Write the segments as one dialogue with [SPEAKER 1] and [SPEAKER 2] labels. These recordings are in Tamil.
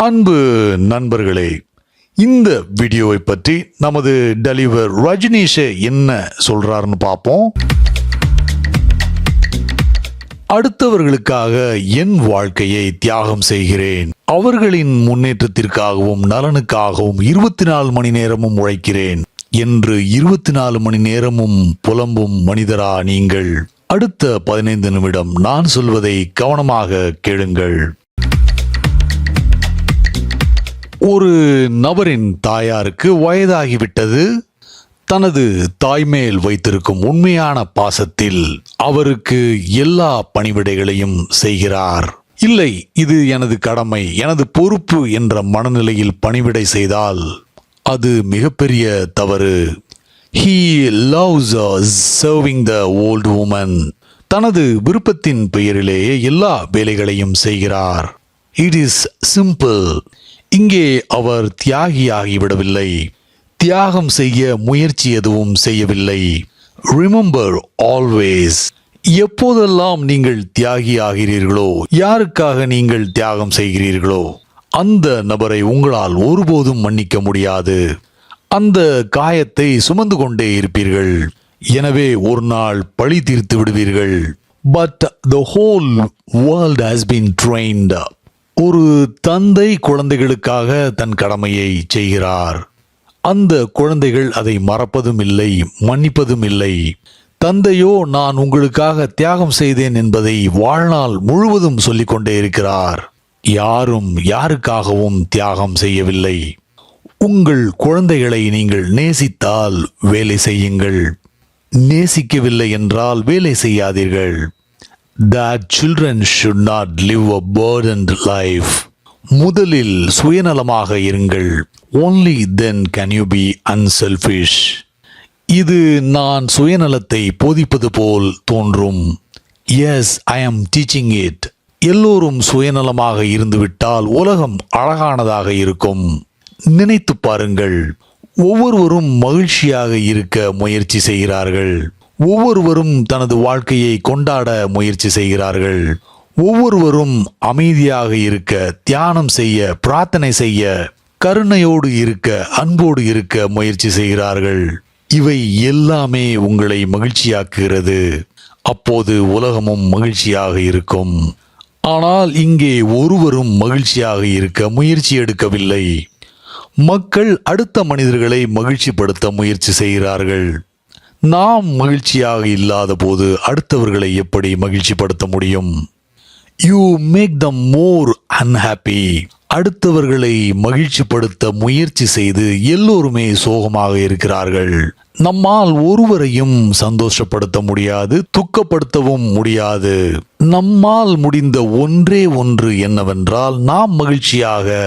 [SPEAKER 1] அன்பு நண்பர்களே, இந்த வீடியோவை பற்றி நமது டெலிவர் ரஜினிஷ் என்ன சொல்றாருன்னு பார்ப்போம். அடுத்தவர்களுக்காக என் வாழ்க்கையை தியாகம் செய்கிறேன். அவர்களின் முன்னேற்றத்திற்காகவும் நலனுக்காகவும் 24 மணி நேரமும் உழைக்கிறேன் என்று 24 மணி நேரமும் புலம்பும் மனிதரா நீங்கள்? அடுத்த 15 நிமிடம் நான் சொல்வதை கவனமாக கேளுங்கள். ஒரு நபரின் தாயாருக்கு வயதாகிவிட்டது. தனது தாய்மேல் வைத்திருக்கும் உண்மையான பாசத்தில் அவருக்கு எல்லா பணிவிடைகளையும் செய்கிறார். இல்லை, இது எனது கடமை, எனது பொறுப்பு என்ற மனநிலையில் பணிவிடை செய்தால் அது மிகப்பெரிய தவறு. He loves serving the old woman. தனது விருப்பத்தின் பெயரிலேயே எல்லா வேலைகளையும் செய்கிறார். It is simple. இங்கே அவர் தியாகியாகிவிடவில்லை, தியாகம் செய்ய முயற்சி எதுவும் செய்யவில்லை. ரிமெம்பர் ஆல்வேஸ், எப்போதெல்லாம் நீங்கள் தியாகி ஆகிறீர்களோ, யாருக்காக நீங்கள் தியாகம் செய்கிறீர்களோ, அந்த நபரை உங்களால் ஒருபோதும் மன்னிக்க முடியாது. அந்த காயத்தை சுமந்து கொண்டே இருப்பீர்கள். எனவே ஒரு நாள் பழி தீர்த்து விடுவீர்கள். But the whole world has been trained. ஒரு தந்தை குழந்தைகளுக்காக தன் கடமையை செய்கிறார். அந்த குழந்தைகள் அதை மறப்பதும் இல்லை, மன்னிப்பதும் இல்லை. தந்தையோ நான் உங்களுக்காக தியாகம் செய்தேன் என்பதை வாழ்நாள் முழுவதும் சொல்லிக்கொண்டே இருக்கிறார். யாரும் யாருக்காகவும் தியாகம் செய்யவில்லை. உங்கள் குழந்தைகளை நீங்கள் நேசித்தால் வேலை செய்யுங்கள். நேசிக்கவில்லை என்றால் வேலை செய்யாதீர்கள். That children should not live a burdened life. முதலில் சுயநலமாக இருங்கள். Only then can you be unselfish. இது நான் சுயநலத்தை போதிப்பது போல் தோன்றும். Yes, I am teaching it. எல்லோரும் சுயநலமாக இருந்துவிட்டால் உலகம் அழகானதாக இருக்கும். நினைத்து பாருங்கள். ஒவ்வொருவரும் மகிழ்ச்சியாக இருக்க முயற்சி செய்கிறார்கள். ஒவ்வொருவரும் தனது வாழ்க்கையை கொண்டாட முயற்சி செய்கிறார்கள். ஒவ்வொருவரும் அமைதியாக இருக்க, தியானம் செய்ய, பிரார்த்தனை செய்ய, கருணையோடு இருக்க, அன்போடு இருக்க முயற்சி செய்கிறார்கள். இவை எல்லாமே உங்களை மகிழ்ச்சியாக்குகிறது. அப்போது உலகமும் மகிழ்ச்சியாக இருக்கும். ஆனால் இங்கே ஒருவரும் மகிழ்ச்சியாக இருக்க முயற்சி எடுக்கவில்லை. மக்கள் அடுத்த மனிதர்களை மகிழ்ச்சிப்படுத்த முயற்சி செய்கிறார்கள். நாம் மகிழ்ச்சியாக இல்லாத போது அடுத்தவர்களை எப்படி மகிழ்ச்சிப்படுத்த முடியும்? You make them more unhappy. அடுத்தவர்களை மகிழ்ச்சிப்படுத்த முயற்சி செய்து எல்லோருமே சோகமாக இருக்கிறார்கள். நம்மால் ஒருவரையும் சந்தோஷப்படுத்த முடியாது, துக்கப்படுத்தவும் முடியாது. நம்மால் முடிந்த ஒன்றே ஒன்று என்னவென்றால் நாம் மகிழ்ச்சியாக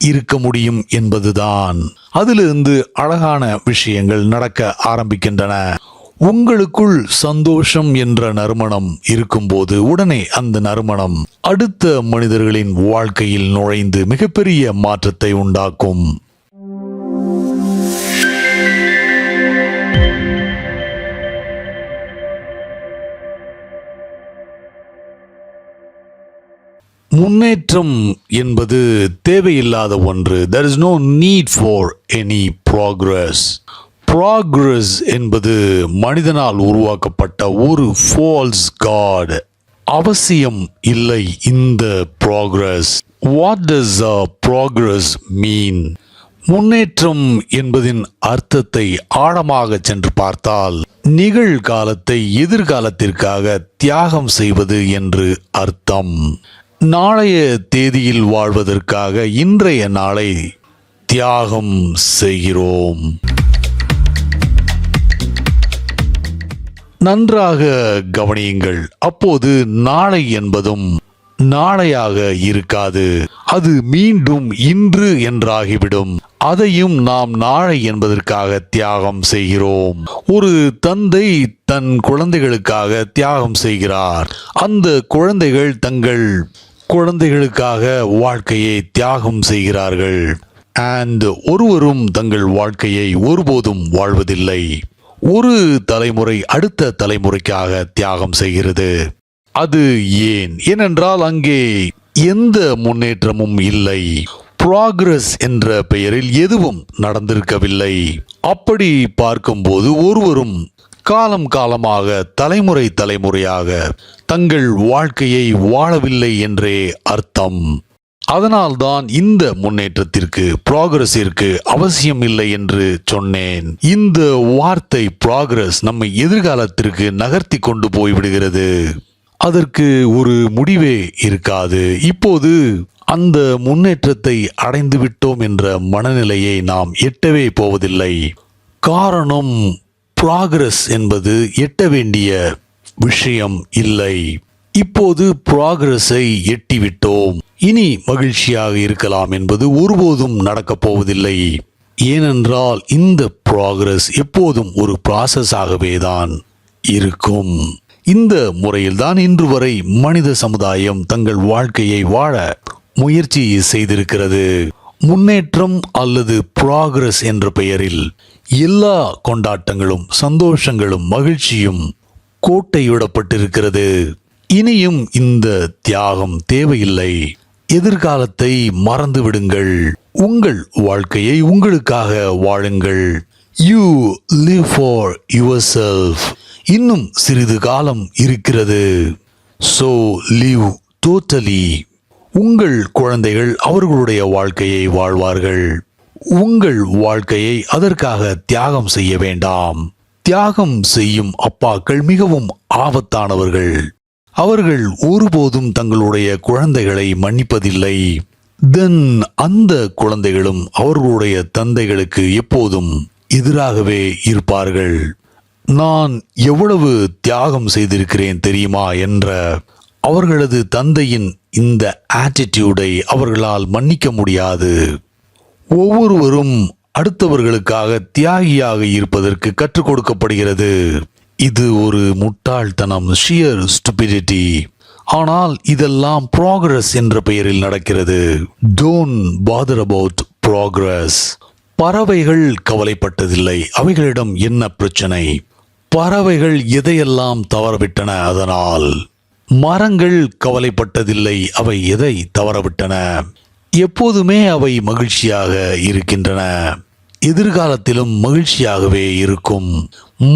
[SPEAKER 1] இருக்க முடியும் என்பதுதான். அதிலிருந்து அழகான விஷயங்கள் நடக்க ஆரம்பிக்கின்றன. உங்களுக்குள் சந்தோஷம் என்ற நறுமணம் இருக்கும்போது உடனே அந்த நறுமணம் அடுத்த மனிதர்களின் வாழ்க்கையில் நுழைந்து மிகப்பெரிய மாற்றத்தை உண்டாக்கும். முன்னேற்றம் என்பது தேவையில்லாத ஒன்று. There is no need for any progress. Progress என்பது மனிதனால் உருவாக்கப்பட்ட ஒரு false god. அவசியம் இல்லை இந்த progress. What does progress mean? முன்னேற்றம் என்பதின் அர்த்தத்தை ஆழமாக சென்று பார்த்தால் நிகழ்காலத்தை எதிர்காலத்திற்காக தியாகம் செய்வது என்று அர்த்தம். நாளைய தேதியில் வாழ்வதற்காக இன்றைய நாளை தியாகம் செய்கிறோம். நன்றாக கவனியுங்கள். அப்போது நாளை என்பதும் நாளையாக இருக்காது. அது மீண்டும் இன்று என்றாகிவிடும். அதையும் நாம் நாளை என்பதற்காக தியாகம் செய்கிறோம். ஒரு தந்தை தன் குழந்தைகளுக்காக தியாகம் செய்கிறார். அந்த குழந்தைகள் தங்கள் குழந்தைகளுக்காக வாழ்க்கையை தியாகம் செய்கிறார்கள். அண்ட் ஒருவரும் தங்கள் வாழ்க்கையை ஒருபோதும் வாழ்வதில்லை. ஒரு தலைமுறை அடுத்த தலைமுறைக்காக தியாகம் செய்கிறது. அது ஏன்? ஏனென்றால் அங்கே எந்த முன்னேற்றமும் இல்லை. ப்ராக்ரஸ் என்ற பெயரில் எதுவும் நடந்திருக்கவில்லை. அப்படி பார்க்கும்போது ஒருவரும் காலம் காலமாக தலைமுறை தலைமுறையாக தங்கள் வாழ்க்கையை வாழவில்லை என்றே அர்த்தம். அதனால்தான் இந்த முன்னேற்றத்திற்கு ப்ராக்ரஸிற்கு அவசியம் இல்லை என்று சொன்னேன். இந்த வார்த்தை ப்ராக்ரஸ் நம்மை எதிர்காலத்திற்கு நகர்த்தி கொண்டு போய்விடுகிறது. அதற்கு ஒரு முடிவே இருக்காது. இப்போது அந்த முன்னேற்றத்தை அடைந்து விட்டோம் என்ற மனநிலையை நாம் எட்டவே போவதில்லை. காரணம், ப்ராக்ரஸ் என்பது எட்ட வேண்டிய விஷயம் இல்லை. இப்போது ப்ராக்ரஸை எட்டிவிட்டோம், இனி மகிழ்ச்சியாக இருக்கலாம் என்பது ஒருபோதும் நடக்கப் போவதில்லை. ஏனென்றால் இந்த ப்ராக்ரஸ் எப்போதும் ஒரு ப்ராசஸாகவே தான் இருக்கும். இந்த முறையில்தான் இன்று வரை மனித சமுதாயம் தங்கள் வாழ்க்கையை வாழ முயற்சி செய்திருக்கிறது. முன்னேற்றம் அல்லது ப்ராக்ரஸ் என்ற பெயரில் எல்லா கொண்டாட்டங்களும் சந்தோஷங்களும் மகிழ்ச்சியும் கோட்டையிடப்பட்டிருக்கிறது. இனியும் இந்த தியாகம் தேவையில்லை. எதிர்காலத்தை மறந்து விடுங்கள். உங்கள் வாழ்க்கையை உங்களுக்காக வாழுங்கள். You live for your self. இன்னும் சிறிது காலம் இருக்கிறது. So live totally. உங்கள் குழந்தைகள் அவர்களுடைய வாழ்க்கையை வாழ்வார்கள். உங்கள் வாழ்க்கையை அதற்காக தியாகம் செய்ய வேண்டாம். தியாகம் செய்யும் அப்பாக்கள் மிகவும் ஆபத்தானவர்கள். அவர்கள் ஒருபோதும் தங்களுடைய குழந்தைகளை மன்னிப்பதில்லை. தென் அந்த குழந்தைகளும் அவர்களுடைய தந்தைகளுக்கு எப்போதும் எதிராகவே இருப்பார்கள். நான் எவ்வளவு தியாகம் செய்திருக்கிறேன் தெரியுமா என்ற அவர்களது தந்தையின் இந்த ஆட்டிடியூடை அவர்களால் மன்னிக்க முடியாது. ஒவ்வொருவரும் அடுத்தவர்களுக்காக தியாகியாக இருப்பதற்கு கற்றுக் கொடுக்கப்படுகிறது. இது ஒரு முட்டாள்தனம், ஷியர் ஸ்டூபிடிட்டி. ஆனால் இதெல்லாம் ப்ராக்ரஸ் என்ற பெயரில் நடக்கிறது. Don't father about progress. பறவைகள் கவலைப்பட்டதில்லை. அவைகளிடம் என்ன பிரச்சனை? பறவைகள் எதையெல்லாம் தவறவிட்டன அதனால். மரங்கள் கவலைப்பட்டதில்லை. அவை எதை தவறவிட்டன? எப்போதுமே அவை மகிழ்ச்சியாக இருக்கின்றன. எதிர்காலத்திலும் மகிழ்ச்சியாகவே இருக்கும்.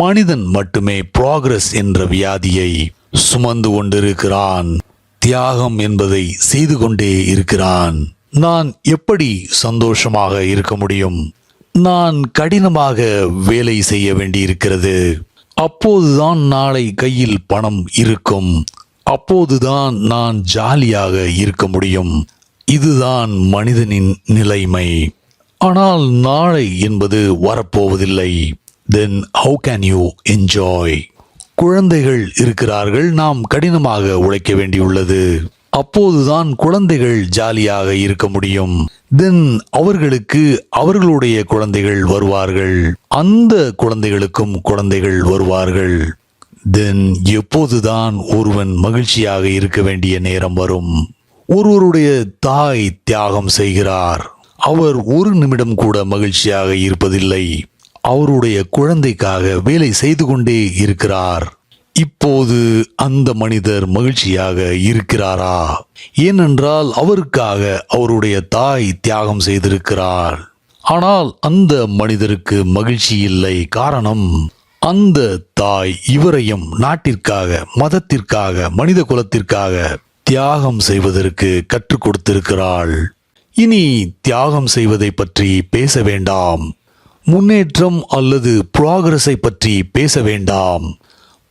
[SPEAKER 1] மனிதன் மட்டுமே ப்ராக்ரஸ் என்ற வியாதியை சுமந்து கொண்டிருக்கிறான். தியாகம் என்பதை செய்து கொண்டே இருக்கிறான். நான் எப்படி சந்தோஷமாக இருக்க முடியும்? நான் கடினமாக வேலை செய்ய வேண்டியிருக்கிறது. அப்போதுதான் நாளை கையில் பணம் இருக்கும். அப்போதுதான் நான் ஜாலியாக இருக்க முடியும். இதுதான் மனிதனின் நிலைமை. ஆனால் நாளை என்பது வரப்போவதில்லை. Then how can you enjoy? குழந்தைகள் இருக்கிறார்கள். நாம் கடினமாக உழைக்க வேண்டியுள்ளது. அப்போதுதான் குழந்தைகள் ஜாலியாக இருக்க முடியும். தென் அவர்களுக்கு அவர்களுடைய குழந்தைகள் வருவார்கள். அந்த குழந்தைகளுக்கும் குழந்தைகள் வருவார்கள். தென் எப்போதுதான் ஒருவன் மகிழ்ச்சியாக இருக்க வேண்டிய நேரம் வரும். ஒருவருடைய தாய் தியாகம் செய்கிறார். அவர் ஒரு நிமிடம் கூட மகிழ்ச்சியாக இருப்பதில்லை. அவருடைய குழந்தைக்காக வேலை செய்து கொண்டே இருக்கிறார். இப்போது அந்த மனிதர் மகிழ்ச்சியாக இருக்கிறாரா? ஏனென்றால் அவருக்காக அவருடைய தாய் தியாகம் செய்திருக்கிறார். ஆனால் அந்த மனிதருக்கு மகிழ்ச்சி இல்லை. காரணம், அந்த தாய் இவரையும் நாட்டிற்காக, மதத்திற்காக, மனித குலத்திற்காக தியாகம் செய்வதற்கு கற்றுக் கொடுத்திருக்கிறாள். இனி தியாகம் செய்வதை பற்றி பேச வேண்டாம். முன்னேற்றம் அல்லது ப்ராக்ரஸை பற்றி பேச வேண்டாம்.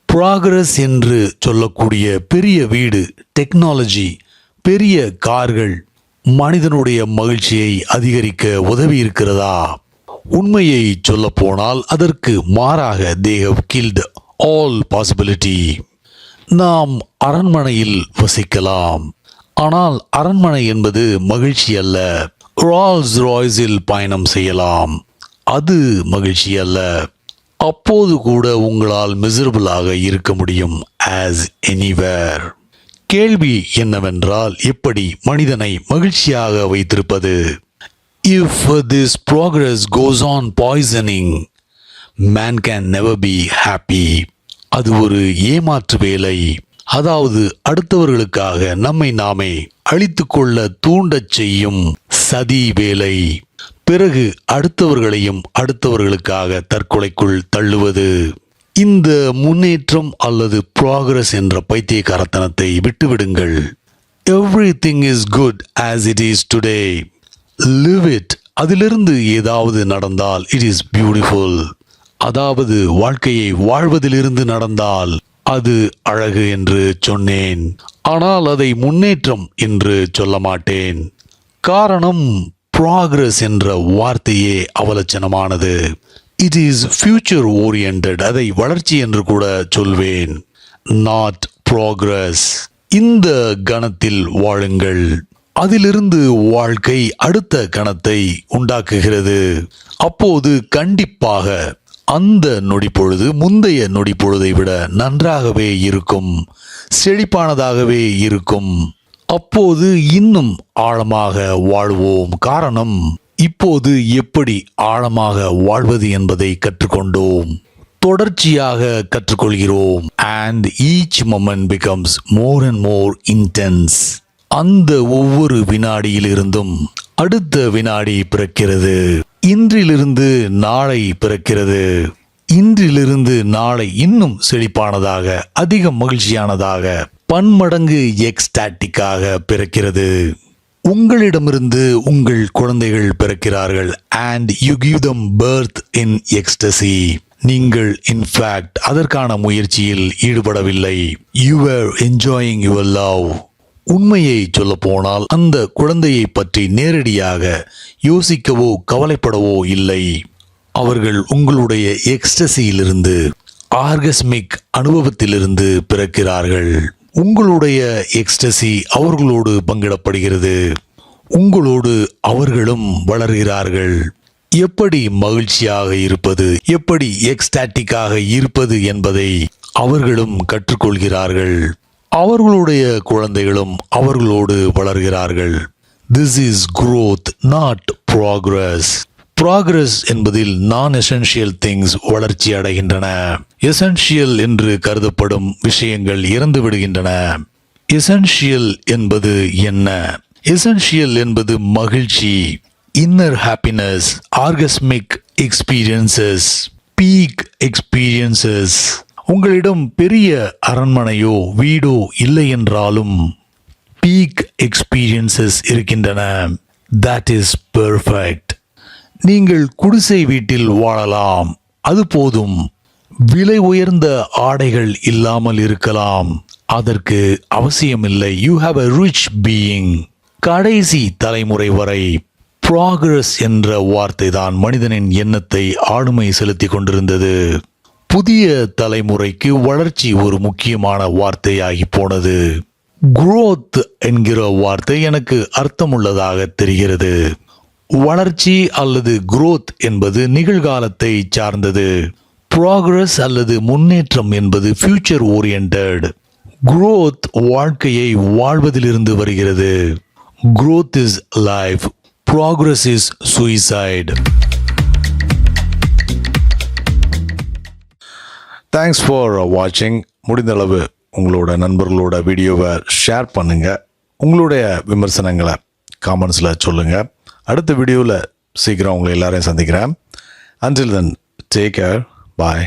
[SPEAKER 1] ப்ராக்ரஸ் என்று சொல்லக்கூடிய பெரிய வீடு, டெக்னாலஜி, பெரிய கார்கள் மனிதனுடைய மகிழ்ச்சியை அதிகரிக்க உதவி இருக்கிறதா? உண்மையை சொல்ல போனால் அதற்கு மாறாக they have killed all possibility. நாம் அரண்மனையில் வசிக்கலாம். ஆனால் அரண்மனை என்பது மகிழ்ச்சி அல்ல. ரால்ஸ் ராய்ஸில் பயணம் செய்யலாம். அது மகிழ்ச்சி அல்ல. அப்போது கூட உங்களால் மிசரபிளாக இருக்க முடியும் as anywhere. கேள்வி என்னவென்றால், எப்படி மனிதனை மகிழ்ச்சியாக வைத்திருப்பது? If this progress goes on poisoning, man can never be happy. அது ஒரு ஏமாற்று வேலை. அதாவது அடுத்தவர்களுக்காக நம்மை நாமே அழித்துக்கொள்ள தூண்டச் செய்யும் சதி வேலை. பிறகு அடுத்தவர்களையும் அடுத்தவர்களுக்காக தற்கொலைக்குள் தள்ளுவது. இந்த முன்னேற்றம் அல்லது ப்ராக்ரஸ் என்ற பைத்தியக்காரத்தனத்தை விட்டுவிடுங்கள். Everything is good as it is today. Live it. அதிலிருந்து ஏதாவது நடந்தால் it is beautiful. அதாவது வாழ்க்கையை வாழ்வதிலிருந்து நடந்தால் அது அழகு என்று சொன்னேன். ஆனால் அதை முன்னேற்றம் என்று சொல்ல மாட்டேன். காரணம், ப்ராக்ரஸ் என்ற வார்த்தையே அவலட்சணமானது. It is future oriented. அதை வளர்ச்சி என்று கூட சொல்வேன், நாட் ப்ராக்ரஸ். இந்த கணத்தில் வாழுங்கள். அதிலிருந்து வாழ்க்கை அடுத்த கணத்தை உண்டாக்குகிறது. அப்போது கண்டிப்பாக அந்த நொடிப்பொழுது முந்தைய நொடிப்பொழுதை விட நன்றாகவே இருக்கும், செழிப்பானதாகவே இருக்கும். அப்போது இன்னும் ஆழமாக வாழ்வோம். காரணம், இப்போது எப்படி ஆழமாக வாழ்வது என்பதை கற்றுக்கொண்டோம், தொடர்ச்சியாக கற்றுக்கொள்கிறோம். and each moment becomes more and more intense. அந்த ஒவ்வொரு வினாடியிலிருந்தும் அடுத்த வினாடி பிறக்கிறது. இன்றிலிருந்து நாளை பிறக்கிறது. இன்றிலிருந்து நாளை இன்னும் செழிப்பானதாக, அதிக மகிழ்ச்சியானதாக, பன்மடங்கு எக்ஸ்டாட்டிக்காக பிறக்கிறது. உங்களிடமிருந்து உங்கள் குழந்தைகள் பிறக்கிறார்கள். and you give them birth in ecstasy. நீங்கள் இன்ஃபேக்ட் அதற்கான முயற்சியில் ஈடுபடவில்லை. you were enjoying your love. உண்மையை சொல்ல போனால் அந்த குழந்தையை பற்றி நேரடியாக யோசிக்கவோ கவலைப்படவோ இல்லை. அவர்கள் உங்களுடைய எக்ஸ்டசியிலிருந்து, ஆர்கஸ்மிக் அனுபவத்திலிருந்து பிறக்கிறார்கள். உங்களுடைய எக்ஸ்டசி அவர்களோடு பங்கிடப்படுகிறது. உங்களோடு அவர்களும் வளர்கிறார்கள். எப்படி மகிழ்ச்சியாக இருப்பது, எப்படி எக்ஸ்டாட்டிக்காக இருப்பது என்பதை அவர்களும் கற்றுக்கொள்கிறார்கள். அவர்களுடைய குழந்தைகளும் அவர்களோடு வளர்கிறார்கள். This is growth, not progress. Progress என்பதில் நான் எசென்ஷியல் திங்ஸ் வளர்ச்சி அடைகின்றன. எசென்ஷியல் என்று கருதப்படும் விஷயங்கள் இறந்து விடுகின்றன. எசென்ஷியல் என்பது என்ன? எசென்ஷியல் என்பது மகிழ்ச்சி, inner happiness, orgasmic experiences, peak experiences. உங்களிடம் பெரிய அரண்மனையோ வீடோ இல்லை என்றாலும் பீக் எக்ஸ்பீரியன்சஸ் இருக்கின்றன. That is perfect. நீங்கள் குடிசை வீட்டில் வாழலாம், அது போதும். விலை உயர்ந்த ஆடைகள் இல்லாமல் இருக்கலாம், அதற்கு அவசியமில்லை. You have a rich being. கடைசி தலைமுறை வரை ப்ராக்ரஸ் என்ற வார்த்தை தான் மனிதனின் எண்ணத்தை ஆளுமை செலுத்தி கொண்டிருந்தது. புதிய தலைமுறைக்கு வளர்ச்சி ஒரு முக்கியமான வார்த்தையாகி போனது. growth என்கிற வார்த்தை எனக்கு அர்த்தமுள்ளதாக தெரிகிறது. வளர்ச்சி அல்லது growth என்பது நிகழ்காலத்தை சார்ந்தது. ப்ராக்ரஸ் அல்லது முன்னேற்றம் என்பது ஃபியூச்சர் ஓரியன்டட். growth வாழ்க்கையை வாழ்வதிலிருந்து வருகிறது. growth is life. progress is suicide. Thanks for வாட்சிங். முடிந்தளவு உங்களோட நண்பர்களோட வீடியோவை ஷேர் பண்ணுங்கள். உங்களுடைய விமர்சனங்களை காமெண்ட்ஸில் சொல்லுங்கள். அடுத்த வீடியோவில் சீக்கிரம் உங்களை எல்லாரையும் சந்திக்கிறேன். Until then, take care. Bye.